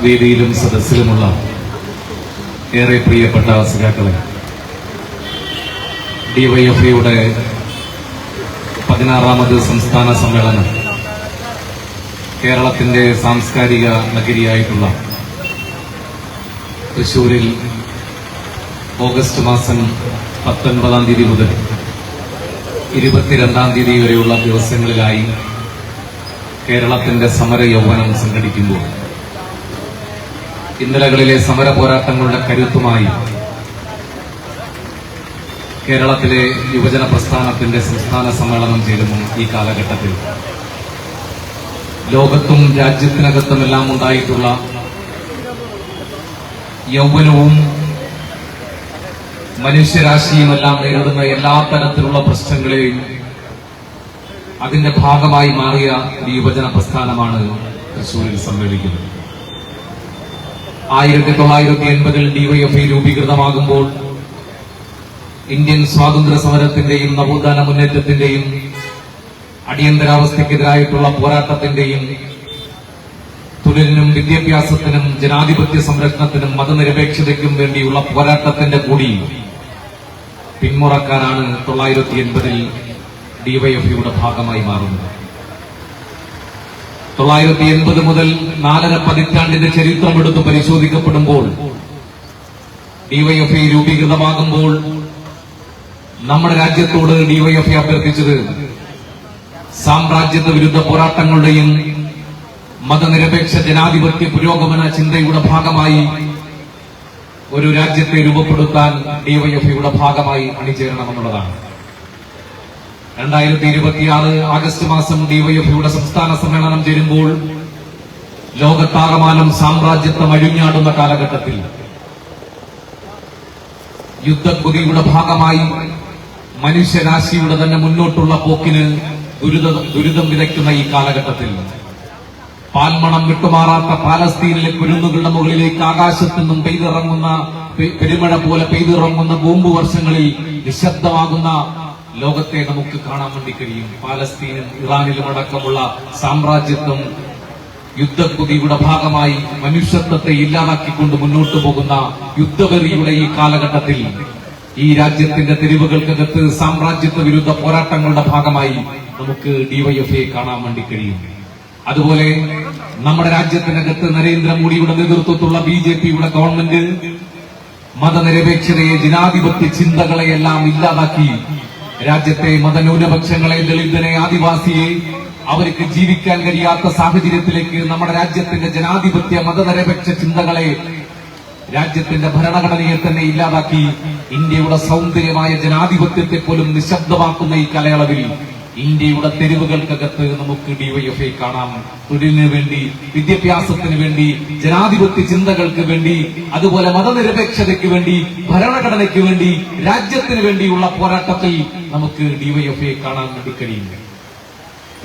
വേദിയിലും സദസ്സിലുമുള്ള ഏറെ പ്രിയപ്പെട്ട സഖാക്കളെ, ഡിവൈഎഫ്ഐയുടെ 16ാമത് സംസ്ഥാന സമ്മേളനം കേരളത്തിന്റെ സാംസ്കാരിക നഗരിയായിട്ടുള്ള തൃശൂരിൽ ഓഗസ്റ്റ് മാസം 19-ാം തീയതി മുതൽ 22-ാം തീയതി വരെയുള്ള ദിവസങ്ങളിലായി കേരളത്തിന്റെ സമര യൗവനം സംഘടിക്കുമ്പോൾ ഇന്നലകളിലെ സമര പോരാട്ടങ്ങളുടെ കരുത്തുമായി കേരളത്തിലെ യുവജന പ്രസ്ഥാനത്തിന്റെ സംസ്ഥാന സമ്മേളനം ചേരുന്നു. ഈ കാലഘട്ടത്തിൽ ലോകത്തും രാജ്യത്തിനകത്തുമെല്ലാം ഉണ്ടായിട്ടുള്ള യൗവനവും മനുഷ്യരാശിയുമെല്ലാം നേരിടുന്ന എല്ലാ തരത്തിലുള്ള പ്രശ്നങ്ങളെയും അതിന്റെ ഭാഗമായി മാറിയ ഒരു യുവജന പ്രസ്ഥാനമാണ് തൃശൂരിൽ സമ്മേളിക്കുന്നത്. 1980-ൽ ഡിവൈഎഫ്ഐ രൂപീകൃതമാകുമ്പോൾ ഇന്ത്യൻ സ്വാതന്ത്ര്യ സമരത്തിന്റെയും നവോത്ഥാന മുന്നേറ്റത്തിന്റെയും അടിയന്തരാവസ്ഥയ്ക്കെതിരായിട്ടുള്ള പോരാട്ടത്തിന്റെയും തൊഴിലിനും വിദ്യാഭ്യാസത്തിനും ജനാധിപത്യ സംരക്ഷണത്തിനും മതനിരപേക്ഷതയ്ക്കും വേണ്ടിയുള്ള പോരാട്ടത്തിന്റെ കൂടി പിന്മുറക്കാനാണ് 1980-ൽ ഡിവൈഎഫ്ഐയുടെ ഭാഗമായി മാറുന്നത്. 1980 മുതൽ 4.5 പതിറ്റാണ്ടിന്റെ ചരിത്രമെടുത്ത് പരിശോധിക്കപ്പെടുമ്പോൾ ഡിവൈഎഫ്ഐ രൂപീകൃതമാകുമ്പോൾ നമ്മുടെ രാജ്യത്തോട് ഡിവൈഎഫ്ഐ അഭ്യർത്ഥിച്ചത് സാമ്രാജ്യത്വ വിരുദ്ധ പോരാട്ടങ്ങളുടെയും മതനിരപേക്ഷ ജനാധിപത്യ പുരോഗമന ചിന്തയുടെ ഭാഗമായി ഒരു രാജ്യത്തെ രൂപപ്പെടുത്താൻ ഡിവൈഎഫ്ഐയുടെ ഭാഗമായി അണിചേരണമെന്നുള്ളതാണ്. 2026 ആഗസ്റ്റ് മാസം ഡിവൈഎഫ്ഐയുടെ സംസ്ഥാന സമ്മേളനം ചേരുമ്പോൾ ലോകത്താകമാനം സാമ്രാജ്യത്വം അഴിഞ്ഞാടുന്ന കാലഘട്ടത്തിൽ യുദ്ധക്കൊതിയുടെ ഭാഗമായി മനുഷ്യരാശിയുടെ തന്നെ മുന്നോട്ടുള്ള പോക്കിന് ദുരിതം വിതയ്ക്കുന്ന ഈ കാലഘട്ടത്തിൽ പാൽമണം വിട്ടുമാറാത്ത പാലസ്തീനിലെ കുരുന്നുകളുടെ മുകളിലേക്ക് ആകാശത്തു നിന്നും പെയ്തിറങ്ങുന്ന പെരുമഴ പോലെ പെയ്തിറങ്ങുന്ന ബോംബ് വർഷങ്ങളിൽ നിശബ്ദമാകുന്ന ലോകത്തെ നമുക്ക് കാണാൻ വേണ്ടി കഴിയും. പാലസ്തീനും ഇറാനിലും അടക്കമുള്ള സാമ്രാജ്യത്വം യുദ്ധക്കുതിയുടെ ഭാഗമായി മനുഷ്യത്വത്തെ ഇല്ലാതാക്കിക്കൊണ്ട് മുന്നോട്ടു പോകുന്ന യുദ്ധവെറിയുടെ ഈ കാലഘട്ടത്തിൽ ഈ രാജ്യത്തിന്റെ തെരുവുകൾക്കകത്ത് സാമ്രാജ്യത്വ വിരുദ്ധ പോരാട്ടങ്ങളുടെ ഭാഗമായി നമുക്ക് ഡിവൈഎഫ്ഐ കാണാൻ വേണ്ടി കഴിയും. അതുപോലെ നമ്മുടെ രാജ്യത്തിനകത്ത് നരേന്ദ്രമോദിയുടെ നേതൃത്വത്തിലുള്ള ബിജെപിയുടെ ഗവൺമെന്റ് മതനിരപേക്ഷതയെ ജനാധിപത്യ ചിന്തകളെയെല്ലാം ഇല്ലാതാക്കി രാജ്യത്തെ മതന്യൂനപക്ഷങ്ങളെ, ദളിതനെ, ആദിവാസിയെ അവർക്ക് ജീവിക്കാൻ കഴിയാത്ത സാഹചര്യത്തിലേക്ക് നമ്മുടെ രാജ്യത്തിന്റെ ജനാധിപത്യ മതനിരപേക്ഷ ചിന്തകളെ, രാജ്യത്തിന്റെ ഭരണഘടനയെ തന്നെ ഇല്ലാതാക്കി ഇന്ത്യയുടെ സൗന്ദര്യമായ ജനാധിപത്യത്തെ പോലും നിശബ്ദമാക്കുന്ന ഈ കാലയളവിൽ ഇന്ത്യയുടെ തെരുവുകൾക്കകത്ത് നമുക്ക് ഡിവൈഎഫ്ഐ കാണാം. തൊഴിലിന് വേണ്ടി, വിദ്യാഭ്യാസത്തിന് വേണ്ടി, ജനാധിപത്യ ചിന്തകൾക്ക് വേണ്ടി, അതുപോലെ മതനിരപേക്ഷതയ്ക്ക് വേണ്ടി, ഭരണഘടനയ്ക്ക് വേണ്ടി, രാജ്യത്തിന് വേണ്ടിയുള്ള പോരാട്ടത്തിൽ നമുക്ക് ഡിവൈഎഫ്ഐ കാണാൻ വേണ്ടി കഴിയും.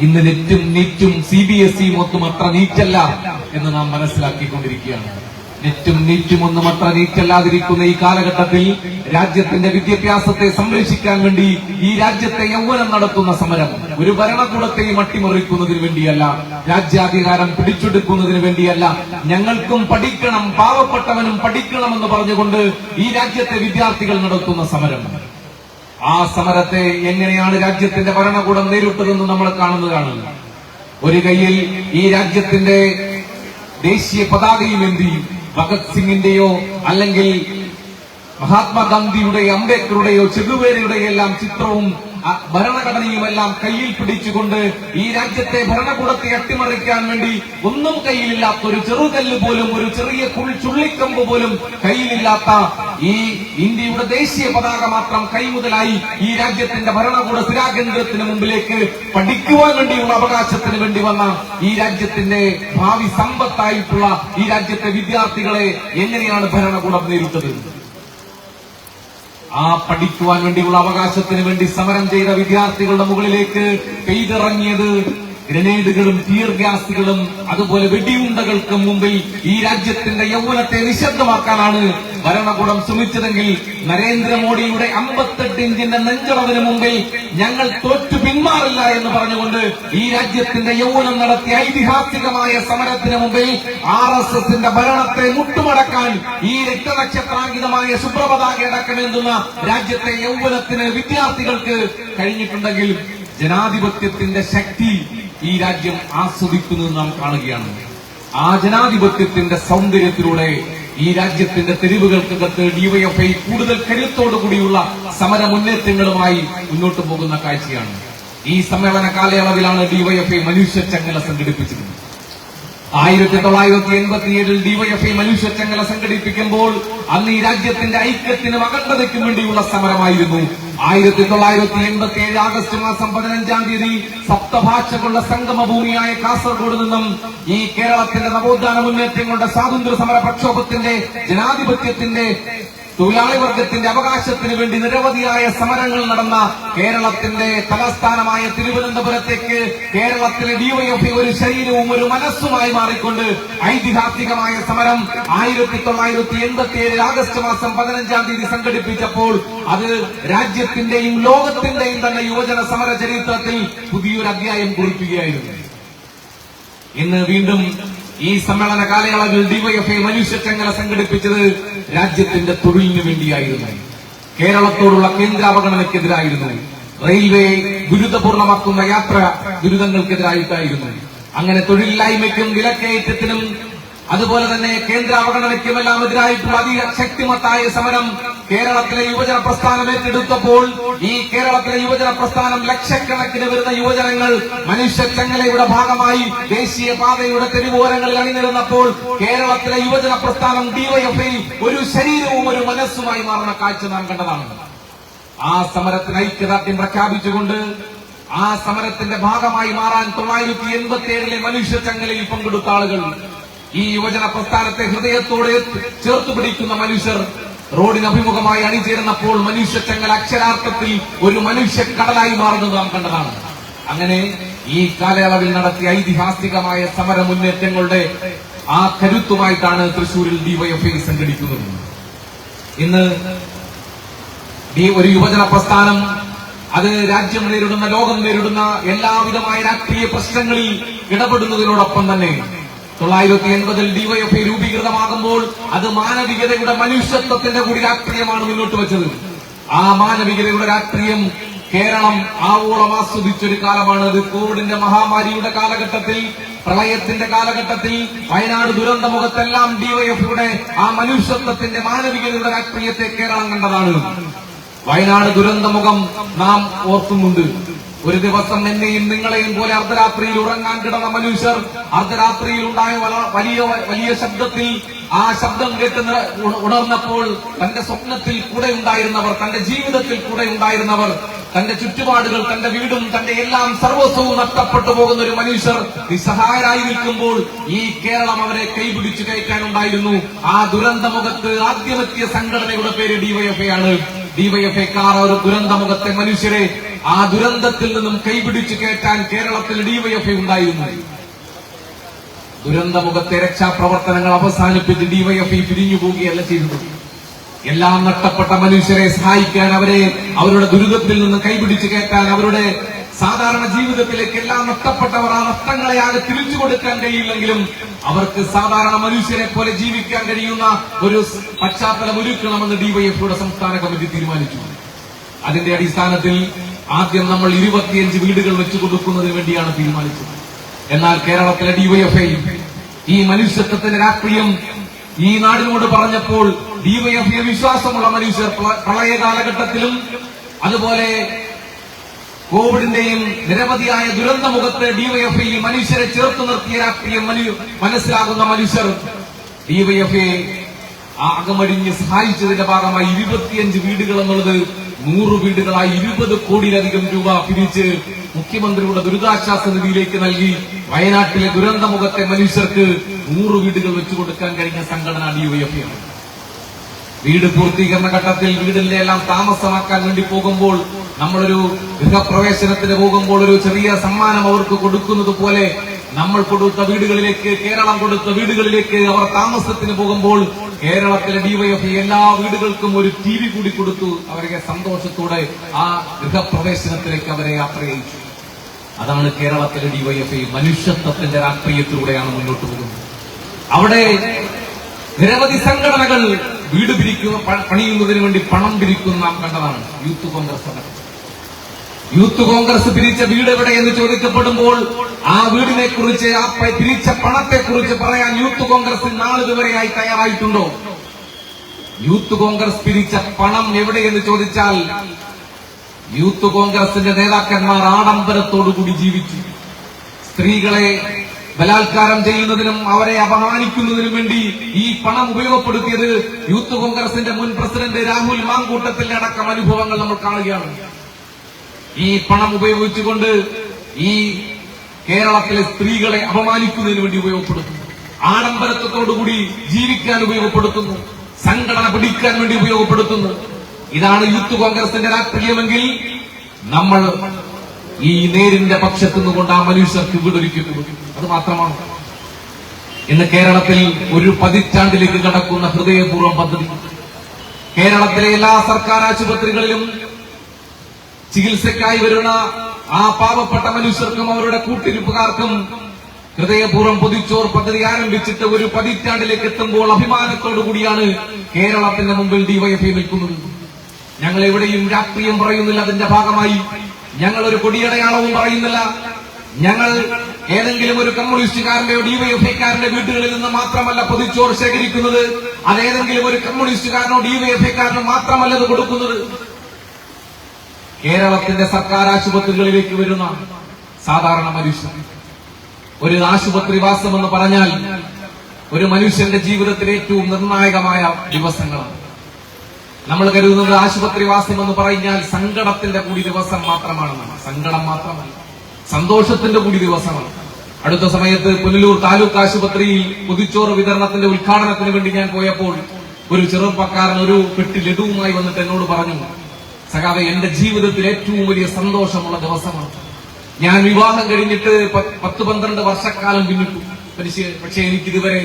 ഇന്ന് നെറ്റും നീറ്റും CBSE ഒന്നും അത്ര നീറ്റല്ല എന്ന് നാം മനസ്സിലാക്കിക്കൊണ്ടിരിക്കുകയാണ്. നെറ്റും നീറ്റും ഒന്നും അത്ര നീറ്റല്ലാതിരിക്കുന്ന ഈ കാലഘട്ടത്തിൽ രാജ്യത്തിന്റെ വിദ്യാഭ്യാസത്തെ സംരക്ഷിക്കാൻ വേണ്ടി ഈ രാജ്യത്തെ യൗവനം നടത്തുന്ന സമരം ഒരു ഭരണകൂടത്തെയും അട്ടിമറിക്കുന്നതിന് വേണ്ടിയല്ല, രാജ്യാധികാരം പിടിച്ചെടുക്കുന്നതിന് വേണ്ടിയല്ല, ഞങ്ങൾക്കും പഠിക്കണം, പാവപ്പെട്ടവനും പഠിക്കണമെന്ന് പറഞ്ഞുകൊണ്ട് ഈ രാജ്യത്തെ വിദ്യാർത്ഥികൾ നടത്തുന്ന സമരം. ആ സമരത്തെ എങ്ങനെയാണ് രാജ്യത്തിന്റെ ഭരണകൂടം നേരിട്ടതെന്ന് നമ്മൾ കാണുന്നതാണ്. ഒരു കൈയിൽ ഈ രാജ്യത്തിന്റെ ദേശീയ പതാകയുമേന്തി ഭഗത് സിംഗിന്റെയോ അല്ലെങ്കിൽ മഹാത്മാഗാന്ധിയുടെയോ അംബേദ്കറുടെയോ ചെഗുവേരയുടെയോ എല്ലാം ചിത്രവും ഭരണഘടനയുമെല്ലാം കയ്യിൽ പിടിച്ചുകൊണ്ട് ഈ രാജ്യത്തെ ഭരണകൂടത്തെ അട്ടിമറിക്കാൻ വേണ്ടി ഒന്നും കയ്യിലില്ലാത്ത, ഒരു ചെറുകല്ല് പോലും, ഒരു ചെറിയ ചുള്ളിക്കമ്പ് പോലും കയ്യിലില്ലാത്ത ഈ ഇന്ത്യയുടെ ദേശീയ പതാക മാത്രം കൈമുതലായി ഈ രാജ്യത്തിന്റെ ഭരണകൂട സ്ഥിരാകേന്ദ്രത്തിന് മുമ്പിലേക്ക് പഠിക്കുവാൻ വേണ്ടിയുള്ള അവകാശത്തിന് വേണ്ടി വന്ന ഈ രാജ്യത്തിന്റെ ഭാവി സമ്പത്തായിട്ടുള്ള ഈ രാജ്യത്തെ വിദ്യാർത്ഥികളെ എങ്ങനെയാണ് ഭരണകൂടം നേരിട്ടത്? ആ പഠിക്കുവാൻ വേണ്ടിയുള്ള അവകാശത്തിന് വേണ്ടി സമരം ചെയ്ത വിദ്യാർത്ഥികളുടെ മുകളിലേക്ക് പെയ്തിറങ്ങിയത് ഗ്രനേഡുകളും ടിയർ ഗ്യാസുകളും അതുപോലെ വെടിയുണ്ടകൾക്കും മുമ്പിൽ ഈ രാജ്യത്തിന്റെ യൗവനത്തെ നിശബ്ദമാക്കാനാണ് ഭരണകൂടം ശ്രമിച്ചതെങ്കിൽ നരേന്ദ്രമോദിയുടെ 58 ഇഞ്ചിന്റെ നെഞ്ചളവിന് മുമ്പിൽ ഞങ്ങൾ തോറ്റു പിന്മാറില്ല എന്ന് പറഞ്ഞുകൊണ്ട് ഈ രാജ്യത്തിന്റെ യൗവനം നടത്തിയ ഐതിഹാസികമായ സമരത്തിന് മുമ്പിൽ RSSന്റെ ഭരണത്തെ മുട്ടുമടക്കാൻ ഈ രക്തനക്ഷത്രാങ്കിതമായ ശുഭ്രപതാക അടക്കമെന്തുന്ന രാജ്യത്തെ യൗവനത്തിന് വിദ്യാർത്ഥികൾക്ക് കഴിഞ്ഞിട്ടുണ്ടെങ്കിൽ ജനാധിപത്യത്തിന്റെ ശക്തി ഈ രാജ്യം ആസ്വദിക്കുന്നത് നാം കാണുകയാണ്. ആ ജനാധിപത്യത്തിന്റെ സൗന്ദര്യത്തിലൂടെ ഈ രാജ്യത്തിന്റെ തെരുവുകൾക്കകത്ത് ഡിവൈഎഫ്ഐ കൂടുതൽ കരുത്തോടുകൂടിയുള്ള സമര മുന്നേറ്റങ്ങളുമായി മുന്നോട്ട് പോകുന്ന കാഴ്ചയാണ്. ഈ സമ്മേളന കാലയളവിലാണ് ഡിവൈഎഫ്ഐ മനുഷ്യച്ചങ്ങല സംഘടിപ്പിച്ചത്. 1987 ഡിവൈഎഫ്ഐ മനുഷ്യച്ചങ്ങല സംഘടിപ്പിക്കുമ്പോൾ അന്ന് ഈ രാജ്യത്തിന്റെ ഐക്യത്തിനും അഖണ്ഡതയ്ക്കും വേണ്ടിയുള്ള സമരമായിരുന്നു. 1987 ആഗസ്റ്റ് മാസം 15-ാം തീയതി സപ്തഭാഷകളുടെ സംഗമഭൂമിയായ കാസർഗോഡ് നിന്നും ഈ കേരളത്തിന്റെ നവോത്ഥാന മുന്നേറ്റങ്ങളുടെ സ്വാതന്ത്ര്യ സമര പ്രക്ഷോഭത്തിന്റെ ജനാധിപത്യത്തിന്റെ തൊഴിലാളി വർഗത്തിന്റെ അവകാശത്തിന് വേണ്ടി നിരവധിയായ സമരങ്ങൾ നടന്ന കേരളത്തിന്റെ തലസ്ഥാനമായ തിരുവനന്തപുരത്തേക്ക് കേരളത്തിലെ ഡിവൈഎഫ്ഐ ഒരു ശരീരവും ഒരു മനസ്സുമായി മാറിക്കൊണ്ട് ഐതിഹാസികമായ സമരം 1987 ആഗസ്റ്റ് മാസം 15-ാം തീയതി സംഘടിപ്പിച്ചപ്പോൾ അത് രാജ്യത്തിന്റെയും ലോകത്തിന്റെയും തന്നെ യുവജന സമര ചരിത്രത്തിൽ പുതിയൊരു അധ്യായം കുറിക്കുകയായിരുന്നു. ഇന്ന് വീണ്ടും ഈ സമ്മേളന കാലയളവിൽ ഡിവൈഎഫ്ഐ മനുഷ്യച്ചങ്ങല സംഘടിപ്പിച്ചത് രാജ്യത്തിന്റെ തൊഴിലിനു വേണ്ടിയായിരുന്നു. കേരളത്തോടുള്ള കേന്ദ്ര അവഗണനയ്ക്കെതിരായിരുന്നു. റെയിൽവേ ദുരിതപൂർണമാക്കുന്ന യാത്ര ദുരിതങ്ങൾക്കെതിരായിട്ടായിരുന്നു. അങ്ങനെ തൊഴിലില്ലായ്മയ്ക്കും വിലക്കയറ്റത്തിനും അതുപോലെ തന്നെ കേന്ദ്ര അവഗണനയ്ക്കുമെല്ലാം എതിരായിട്ടുള്ള അതിശക്തിമത്തായ സമരം കേരളത്തിലെ യുവജന പ്രസ്ഥാനം ഏറ്റെടുത്തപ്പോൾ ഈ കേരളത്തിലെ യുവജന പ്രസ്ഥാനം ലക്ഷക്കണക്കിന് വരുന്ന യുവജനങ്ങൾ മനുഷ്യച്ചങ്ങലയുടെ ഭാഗമായി ദേശീയപാതയുടെ തെരുവോരങ്ങളിൽ അണിനിരന്നപ്പോൾ കേരളത്തിലെ യുവജന പ്രസ്ഥാനം ഡിവൈഎഫ്ഐ ഒരു ശരീരവും ഒരു മനസ്സുമായി മാറുന്ന കാഴ്ച നാം കണ്ടതാണ്. ആ സമരത്തിന് ഐക്യദാർഢ്യം പ്രഖ്യാപിച്ചുകൊണ്ട് ആ സമരത്തിന്റെ ഭാഗമായി മാറാൻ 1987 മനുഷ്യച്ചങ്ങലയിൽ പങ്കെടുത്ത ആളുകൾ, ഈ യുവജന പ്രസ്ഥാനത്തെ ഹൃദയത്തോടെ ചേർത്തു പിടിക്കുന്ന മനുഷ്യർ റോഡിന് അഭിമുഖമായി അണിചേരുന്നപ്പോൾ മനുഷ്യച്ചങ്ങല അക്ഷരാർത്ഥത്തിൽ ഒരു മനുഷ്യക്കടലായി മാറുന്നത് നാം കണ്ടതാണ്. അങ്ങനെ ഈ കാലയളവിൽ നടത്തിയ ഐതിഹാസികമായ സമര മുന്നേറ്റങ്ങളുടെ ആ കരുത്തുമായിട്ടാണ് തൃശൂരിൽ ഡിവൈഎഫ്ഐ സംഘടിക്കുന്നത്. ഇന്ന് ഒരു യുവജന പ്രസ്ഥാനം അത് രാജ്യം നേരിടുന്ന, ലോകം നേരിടുന്ന എല്ലാവിധമായ രാഷ്ട്രീയ പ്രശ്നങ്ങളിൽ ഇടപെടുന്നതിനോടൊപ്പം തന്നെ 1980 ഡിവൈഎഫ്ഐ രൂപീകൃതമാകുമ്പോൾ അത് മാനവികതയുടെ മനുഷ്യത്വത്തിന്റെ കൂടി രാഷ്ട്രീയമാണ് മുന്നോട്ട് വെച്ചത്. ആ മാനവികതയുടെ രാഷ്ട്രീയം കേരളം ആവോളം ആസ്വദിച്ചൊരു കാലമാണ്. അത് കോവിഡിന്റെ മഹാമാരിയുടെ കാലഘട്ടത്തിൽ, പ്രളയത്തിന്റെ കാലഘട്ടത്തിൽ, വയനാട് ദുരന്തമുഖത്തെല്ലാം ഡിവൈഎഫ്ഐയുടെ ആ മനുഷ്യത്വത്തിന്റെ മാനവികതയുടെ രാഷ്ട്രീയത്തെ കേരളം കണ്ടതാണ്. വയനാട് ദുരന്തമുഖം നാം ഓർക്കുന്നുണ്ട്. ഒരു ദിവസം എന്നെയും നിങ്ങളെയും പോലെ അർദ്ധരാത്രിയിൽ ഉറങ്ങാൻ കിടന്ന മനുഷ്യർ അർദ്ധരാത്രിയിൽ ഉണ്ടായ വലിയ ശബ്ദത്തിൽ ആ ശബ്ദം കേട്ട് ഉണർന്നപ്പോൾ തന്റെ സ്വപ്നത്തിൽ കൂടെ ഉണ്ടായിരുന്നവർ, തന്റെ ജീവിതത്തിൽ കൂടെ ഉണ്ടായിരുന്നവർ, തന്റെ ചുറ്റുപാടുകൾ, തന്റെ വീടും തന്റെ എല്ലാം സർവസ്വവും നഷ്ടപ്പെട്ടു പോകുന്ന ഒരു മനുഷ്യർ നിസ്സഹായരായി നിൽക്കുമ്പോൾ ഈ കേരളം അവരെ കൈപിടിച്ചു കയറ്റാനുണ്ടായിരുന്നു. ആ ദുരന്തമുഖത്ത് ആദ്യമെത്തിയ സംഘടനയുടെ പേര് ഡിവൈഎഫ്ഐ ആണ്. ഡിവൈഎഫ്ഐക്കാർ ഒരു ദുരന്തമുഖത്തെ മനുഷ്യരെ ആ ദുരന്തത്തിൽ നിന്നും കൈപിടിച്ചു കയറ്റാൻ കേരളത്തിൽ ഡിവൈഎഫ്ഐ ഉണ്ടായിരുന്നു. ദുരന്തമുഖത്തെ രക്ഷാപ്രവർത്തനങ്ങൾ അവസാനിപ്പിച്ച് ഡിവൈഎഫ്ഐ പിരിഞ്ഞു പോവുകയല്ല ചെയ്തത്. എല്ലാം നഷ്ടപ്പെട്ട മനുഷ്യരെ സഹായിക്കാൻ, അവരെ അവരുടെ ദുരിതത്തിൽ നിന്ന് കൈപിടിച്ചു കയറ്റാൻ, അവരുടെ സാധാരണ ജീവിതത്തിലേക്ക് എല്ലാം നഷ്ടപ്പെട്ടവർ ആ നഷ്ടങ്ങളെ ആകെ തിരിച്ചു കൊടുക്കാൻ കഴിയില്ലെങ്കിലും അവർക്ക് സാധാരണ മനുഷ്യരെ പോലെ ജീവിക്കാൻ കഴിയുന്ന ഒരു പശ്ചാത്തലം ഒരുക്കണമെന്ന് ഡിവൈഎഫ്ഐയുടെ സംസ്ഥാന കമ്മിറ്റി തീരുമാനിച്ചു. അതിന്റെ അടിസ്ഥാനത്തിൽ ആദ്യം നമ്മൾ 25 വീടുകൾ വെച്ചു കൊടുക്കുന്നതിന് വേണ്ടിയാണ് തീരുമാനിച്ചത്. എന്നാൽ കേരളത്തിലെ ഡിവൈഎഫ്ഐ ഈ മനുഷ്യത്വത്തിന്റെ രാഷ്ട്രീയം ഈ നാടിനോട് പറഞ്ഞപ്പോൾ ഡിവൈഎഫ്ഐ വിശ്വാസമുള്ള മനുഷ്യർ പ്രളയ കാലഘട്ടത്തിലും അതുപോലെ കോവിഡിന്റെയും നിരവധിയായ ദുരന്തമുഖത്ത് ഡിവൈഎഫ്ഐ മനുഷ്യരെ ചേർത്ത് നിർത്തിയ രാഷ്ട്രീയം മനസ്സിലാകുന്ന മനുഷ്യർ ഡിവൈഎഫ്ഐ അകമഴിഞ്ഞ് സഹായിച്ചതിന്റെ ഭാഗമായി 25 വീടുകൾ എന്നുള്ളത് 100 വീടുകളായി 20 കോടിയിലധികം രൂപ പിരിച്ച് മുഖ്യമന്ത്രിയുടെ ദുരിതാശ്വാസ നിധിയിലേക്ക് നൽകി വയനാട്ടിലെ ദുരന്തമുഖത്തെ മനുഷ്യർക്ക് 100 വീടുകൾ വെച്ചു കൊടുക്കാൻ കഴിഞ്ഞ സംഘടന ഡിവൈഎഫ്ഐ ആണ്. വീട് പൂർത്തീകരണ ഘട്ടത്തിൽ വീടിന്റെ എല്ലാം താമസമാക്കാൻ വേണ്ടി പോകുമ്പോൾ, നമ്മളൊരു ഗൃഹപ്രവേശനത്തിന് പോകുമ്പോൾ ഒരു ചെറിയ സമ്മാനം അവർക്ക് കൊടുക്കുന്നത് പോലെ നമ്മൾ കൊടുത്ത വീടുകളിലേക്ക്, കേരളം കൊടുത്ത വീടുകളിലേക്ക് അവർ താമസത്തിന് പോകുമ്പോൾ കേരളത്തിലെ ഡിവൈഎഫ്ഐ എല്ലാ വീടുകൾക്കും ഒരു TV കൂടി കൊടുത്തു. അവരെ സന്തോഷത്തോടെ ആ ഗൃഹപ്രവേശനത്തിലേക്ക് അവരെ യാത്ര ചെയ്യിച്ചു. അതാണ് കേരളത്തിലെ ഡിവൈഎഫ്ഐ. മനുഷ്യത്വത്തിന്റെ രാഷ്ട്രീയത്തിലൂടെയാണ് മുന്നോട്ട് പോകുന്നത്. അവിടെ നിരവധി സംഘടനകൾ വീട് പണിയുന്നതിന് വേണ്ടി പണം പിരിക്കുന്ന നാം കണ്ടതാണ്. യൂത്ത് കോൺഗ്രസ് പിരിച്ച വീട് എവിടെ എന്ന് ചോദിക്കപ്പെടുമ്പോൾ ആ വീടിനെ കുറിച്ച്, ആ പിരിച്ച പണത്തെ കുറിച്ച് പറയാൻ യൂത്ത് കോൺഗ്രസ് നാളിതുവരെയായി തയ്യാറായിട്ടുണ്ടോ? യൂത്ത് കോൺഗ്രസ് പിരിച്ച പണം എവിടെയെന്ന് ചോദിച്ചാൽ യൂത്ത് കോൺഗ്രസിന്റെ നേതാക്കന്മാർ ആഡംബരത്തോടുകൂടി ജീവിച്ചു. സ്ത്രീകളെ ബലാത്കാരം ചെയ്യുന്നതിനും അവരെ അപമാനിക്കുന്നതിനും വേണ്ടി ഈ പണം ഉപയോഗപ്പെടുത്തിയത് യൂത്ത് കോൺഗ്രസിന്റെ മുൻ പ്രസിഡന്റ് രാഹുൽ മാങ്കൂട്ടത്തിന്റെ അടക്കം അനുഭവങ്ങൾ നമ്മൾ കാണുകയാണ്. ഈ പണം ഉപയോഗിച്ചുകൊണ്ട് ഈ കേരളത്തിലെ സ്ത്രീകളെ അപമാനിക്കുന്നതിന് വേണ്ടി ഉപയോഗപ്പെടുത്തുന്നു, ആഡംബരത്വത്തോടുകൂടി ജീവിക്കാൻ ഉപയോഗപ്പെടുത്തുന്നു, സംഘടന പിടിക്കാൻ വേണ്ടി ഉപയോഗപ്പെടുത്തുന്നു. ഇതാണ് യൂത്ത് കോൺഗ്രസിന്റെ രാഷ്ട്രീയമെങ്കിൽ നമ്മൾ ഈ നേരിന്റെ പക്ഷത്തു നിന്നുകൊണ്ട് ആ മനുഷ്യർക്ക് വീടൊരുക്കി കൊടുക്കും. അത് മാത്രമാണ് ഇന്ന് കേരളത്തിൽ ഒരു പതിറ്റാണ്ടിലേക്ക് കടക്കുന്ന ഹൃദയപൂർവ്വം പദ്ധതി. കേരളത്തിലെ എല്ലാ സർക്കാർ ആശുപത്രികളിലും ചികിത്സയ്ക്കായി വരുന്ന ആ പാവപ്പെട്ട മനുഷ്യർക്കും അവരുടെ കൂട്ടിരിപ്പുകാർക്കും ഹൃദയപൂർവ്വം പൊതിച്ചോർ പദ്ധതി ആരംഭിച്ചിട്ട് ഒരു പതിറ്റാണ്ടിലേക്ക് എത്തുമ്പോൾ അഭിമാനത്തോടുകൂടിയാണ് കേരളത്തിന്റെ മുമ്പിൽ ഡിവൈഎഫ്ഐ നിൽക്കുന്നത്. ഞങ്ങൾ എവിടെയും രാഷ്ട്രീയം പറയുന്നില്ല. അതിന്റെ ഭാഗമായി ഞങ്ങൾ ഒരു കൊടിയടയാളവും പറയുന്നില്ല. ഞങ്ങൾ ഏതെങ്കിലും ഒരു കമ്മ്യൂണിസ്റ്റുകാരന്റെയോ ഡിവൈഎഫ്ഐക്കാരന്റെ വീടുകളിൽ നിന്ന് മാത്രമല്ല പൊതിച്ചോർ ശേഖരിക്കുന്നത്. അതേതെങ്കിലും ഒരു കമ്മ്യൂണിസ്റ്റുകാരനോ ഡിവൈഎഫ്ഐക്കാരനോ മാത്രമല്ല ഇത് കൊടുക്കുന്നത്. കേരളത്തിന്റെ സർക്കാർ ആശുപത്രികളിലേക്ക് വരുന്ന സാധാരണ മനുഷ്യർ, ഒരു ആശുപത്രി വാസം എന്ന് പറഞ്ഞാൽ ഒരു മനുഷ്യന്റെ ജീവിതത്തിലെ ഏറ്റവും നിർണായകമായ ദിവസങ്ങളാണ്. നമ്മൾ കരുതുന്നത് ആശുപത്രി വാസം എന്ന് പറഞ്ഞാൽ സങ്കടത്തിന്റെ കൂടി ദിവസം മാത്രമാണെന്നാണ്. സങ്കടം മാത്രമല്ല, സന്തോഷത്തിന്റെ കൂടി ദിവസമാണ്. അടുത്ത സമയത്ത് പുനലൂർ താലൂക്ക് ആശുപത്രിയിൽ പൊതിച്ചോറ് വിതരണത്തിന്റെ ഉദ്ഘാടനത്തിന് വേണ്ടി ഞാൻ പോയപ്പോൾ ഒരു ചെറുപ്പക്കാരൻ ഒരു പെട്ടി ലഡുവുമായി വന്നിട്ട് എന്നോട് പറഞ്ഞു, സഖാവെ, എന്റെ ജീവിതത്തിൽ ഏറ്റവും വലിയ സന്തോഷമുള്ള ദിവസമാണ്. ഞാൻ വിവാഹം കഴിഞ്ഞിട്ട് 10-12 വർഷക്കാലം പിന്നിട്ടു. പക്ഷെ എനിക്കിതുവരെ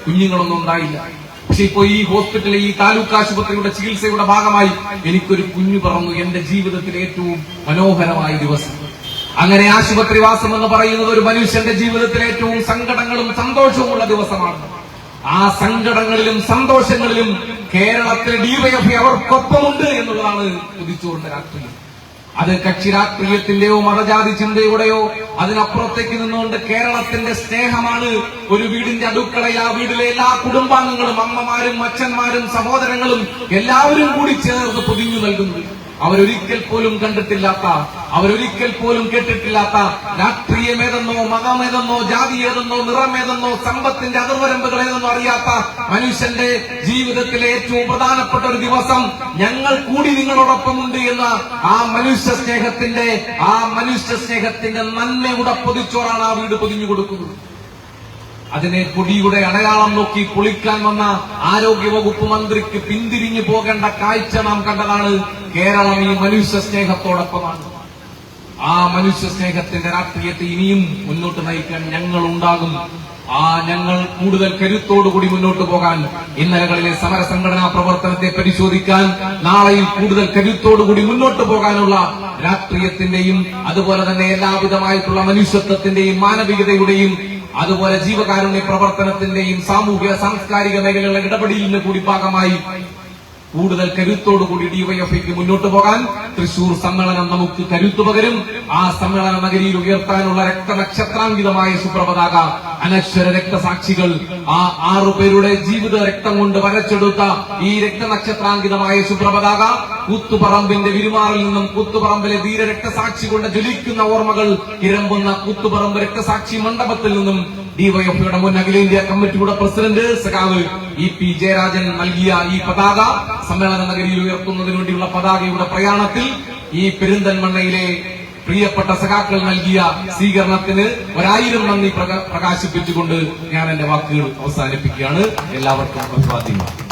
കുഞ്ഞുങ്ങളൊന്നും ഉണ്ടായില്ല. പക്ഷെ ഇപ്പോ ഈ ഹോസ്പിറ്റലിൽ, ഈ താലൂക്ക് ആശുപത്രിയുടെ ചികിത്സയുടെ ഭാഗമായി എനിക്കൊരു കുഞ്ഞു പറന്നു. എന്റെ ജീവിതത്തിലെ ഏറ്റവും മനോഹരമായ ദിവസം. അങ്ങനെ ആശുപത്രി വാസം എന്ന് പറയുന്നത് ഒരു മനുഷ്യന്റെ ജീവിതത്തിലെ ഏറ്റവും സങ്കടങ്ങളും സന്തോഷവുമുള്ള ദിവസമാണ്. ആ സങ്കടങ്ങളിലും സന്തോഷങ്ങളിലും കേരളത്തിലെ ഡിവൈഎഫ്ഐ അവർക്കൊപ്പമുണ്ട് എന്നുള്ളതാണ് പൊതിച്ചോറിന്റെ രാഷ്ട്രീയം. അത് കക്ഷി രാഷ്ട്രീയത്തിന്റെയോ മതജാതി ചിന്തയുടെയോ അതിനപ്പുറത്തേക്ക് നിന്നുകൊണ്ട് കേരളത്തിന്റെ സ്നേഹമാണ്. ഒരു വീടിന്റെ അടുക്കളയിൽ ആ വീട്ടിലെ എല്ലാ കുടുംബാംഗങ്ങളും, അമ്മമാരും അച്ഛന്മാരും സഹോദരങ്ങളും എല്ലാവരും കൂടി ചേർന്ന് പൊതിഞ്ഞു നൽകുന്നത്. അവരൊരിക്കൽ പോലും കണ്ടിട്ടില്ലാത്ത, അവരൊരിക്കൽ പോലും കേട്ടിട്ടില്ലാത്ത രാഷ്ട്രീയമേതെന്നോ മതമേതെന്നോ ജാതി ഏതെന്നോ നിറമേതെന്നോ സമ്പത്തിന്റെ അതിർവരമ്പുകൾ ഏതെന്നോ അറിയാത്ത മനുഷ്യന്റെ ജീവിതത്തിലെ ഏറ്റവും പ്രധാനപ്പെട്ട ഒരു ദിവസം ഞങ്ങൾ കൂടി നിങ്ങളോടൊപ്പമുണ്ട് എന്ന ആ മനുഷ്യ സ്നേഹത്തിന്റെ നന്മയുടെ പൊതിച്ചോറാണ് ആ വീട് പൊതിഞ്ഞു കൊടുക്കുന്നത്. അതിനെ കൊടിയുടെ അടയാളം നോക്കി പൊളിക്കാൻ വന്ന ആരോഗ്യവകുപ്പ് മന്ത്രിക്ക് പിന്തിരിഞ്ഞു പോകേണ്ട കാഴ്ച നാം കണ്ടതാണ്. കേരളം ഈ മനുഷ്യ സ്നേഹത്തോടൊപ്പമാണ്. ആ മനുഷ്യ സ്നേഹത്തിന്റെ രാഷ്ട്രീയത്തെ ഇനിയും മുന്നോട്ട് നയിക്കാൻ ഞങ്ങൾ ഉണ്ടാകും. ഞങ്ങൾ കൂടുതൽ കരുത്തോടുകൂടി മുന്നോട്ട് പോകാൻ, ഇന്നലകളിലെ സമര സംഘടനാ പ്രവർത്തനത്തെ പരിശോധിക്കാൻ, നാളെയിൽ കൂടുതൽ കരുത്തോടുകൂടി മുന്നോട്ട് പോകാനുള്ള രാഷ്ട്രീയത്തിന്റെയും അതുപോലെ തന്നെ എല്ലാവിധമായിട്ടുള്ള മനുഷ്യത്വത്തിന്റെയും മാനവികതയുടെയും അതുപോലെ ജീവകാരുണ്യ പ്രവർത്തനത്തിന്റെയും സാമൂഹിക സാംസ്കാരിക മേഖലകളുടെ ഇടപെടലിന്റെ കൂടി ഭാഗമായി കൂടുതൽ കരുത്തോടുകൂടി ഡിവൈഎഫ്ഐക്ക് മുന്നോട്ട് പോകാൻ തൃശൂർ സമ്മേളനം നമുക്ക് കരുത്തു പകരും. ആ സമ്മേളന നഗരിയിൽ ഉയർത്താനുള്ള രക്തനക്ഷത്രാങ്കിതമായ ശുഭ്രപതാക, അനശ്വര രക്തസാക്ഷികൾ, ആ 6 പേരുടെ ജീവിത രക്തം കൊണ്ട് വരച്ചെടുത്ത ഈ രക്തനക്ഷത്രാങ്കിതമായ ശുഭ്രപതാക കൂത്തുപറമ്പിന്റെ വിരുമാറിൽ നിന്നും, കൂത്തുപറമ്പിലെ ധീര രക്തസാക്ഷികളുടെ ജ്വലിക്കുന്ന ഓർമ്മകൾ ഇരമ്പുന്ന കൂത്തുപറമ്പ് രക്തസാക്ഷി മണ്ഡപത്തിൽ നിന്നും ഡിവൈഎഫ്ഐയുടെ മുൻ അഖിലേന്ത്യാ കമ്മിറ്റിയുടെ പ്രസിഡന്റ് സഖാവ് EP ജയരാജൻ നൽകിയ ഈ പതാക സമ്മേളന നഗരിയിൽ ഉയർത്തുന്നതിനു വേണ്ടിയുള്ള പതാകയുടെ പ്രയാണത്തിൽ ഈ പെരിന്തൽമണ്ണയിലെ പ്രിയപ്പെട്ട സഖാക്കൾ നൽകിയ സ്വീകരണത്തിന് 1000 നന്ദി പ്രകാശിപ്പിച്ചുകൊണ്ട് ഞാൻ എന്റെ വാക്കുകൾ അവസാനിപ്പിക്കുകയാണ്. എല്ലാവർക്കും അഭിവാദ്യങ്ങൾ.